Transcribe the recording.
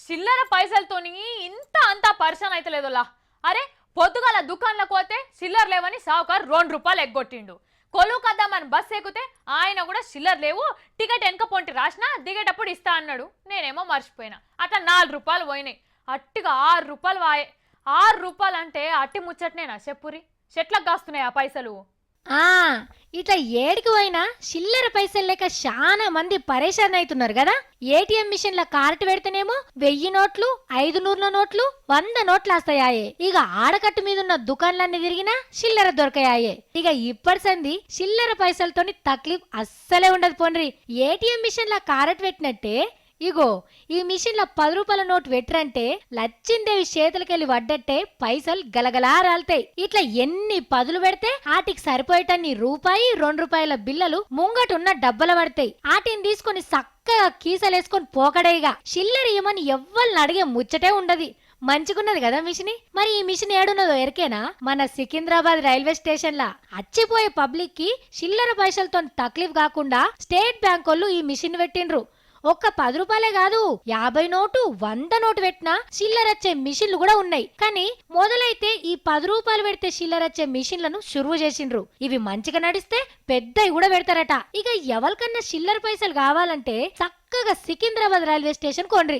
చిల్లర పైసలతోని ఇంత అంతా పరిచయం అయితే లేదులా. అరే పొద్దుగాల దుకాణంలోకి పోతే చిల్లర లేవని సావుకారు ₹2 ఎగ్గొట్టిండు. కొలువు కద్దామని బస్ ఎక్కితే ఆయన కూడా చిల్లర లేవు, టికెట్ వెనక పొంటి రాసినా దిగేటప్పుడు ఇస్తా అన్నాడు. నేనేమో మర్చిపోయినా. అట్లా ₹4 పోయినాయి. అట్టిగా ₹6 వాయే. ₹6 అంటే అట్టి ముచ్చట్నేనా చెప్పురి? చెట్లకు కాస్తున్నాయి ఆ పైసలు. ఆ ఇట్లా ఏడికి పోయినా చిల్లర పైసలు లేక చాలా మంది పరేషాన్ అవుతున్నారు కదా. ఏటీఎం మిషన్ ల కార్డు పెడితేనేమో 1000 నోట్లు, 500 నోట్లు, 100 నోట్లు వస్తాయాయే. ఇక ఆడకట్టు మీద ఉన్న దుకాణాలన్నీ తిరిగినా చిల్లర దొరకాయాయే. ఇక ఇప్పటి సంది చిల్లర పైసలతోని తక్లీఫ్ అస్సలే ఉండదు పోన్రి. ఏటీఎం మిషన్ ల కార్డు పెట్టినట్టే ఇగో ఈ మిషన్ లో ₹10 నోటు పెట్టరంటే లచ్చిందేవి చేతులకెళ్ళి పడ్డట్టే పైసలు గలగలా రాలుతాయి. ఇట్లా ఎన్ని పదులు పెడితే ఆటికి సరిపోయేటన్ని ₹2 బిల్లలు ముంగటున్న డబ్బల పడతాయి. ఆటిని తీసుకుని చక్కగా కీసలేసుకొని పోకడేగా. చిల్లర ఇవ్వమని ఎవ్వరిని అడిగే ముచ్చటే ఉండదు. మంచిగున్నది కదా మిషన్. మరి ఈ మిషన్ ఏడున్నదో ఎరికేనా? మన సికింద్రాబాద్ రైల్వే స్టేషన్ లా అచ్చిపోయే పబ్లిక్ కి చిల్లర పైసలతో తక్లీఫ్ కాకుండా స్టేట్ బ్యాంక్ వాళ్ళు ఈ మిషన్ పెట్టిండ్రు. ఒక్క ₹10 కాదు, 50 నోటు, 100 నోటు పెట్టినా చిల్లరచ్చే మిషన్లు కూడా ఉన్నాయి. కానీ మొదలైతే ఈ ₹10 పెడితే చిల్లరచ్చే మిషన్లను షురువు చేసిండ్రు. ఇవి మంచిగా నడిస్తే పెద్దవి కూడా పెడతారట. ఇక ఎవరికన్నా చిల్లర పైసలు కావాలంటే చక్కగా సికింద్రాబాద్ రైల్వే స్టేషన్ కొండ్రి.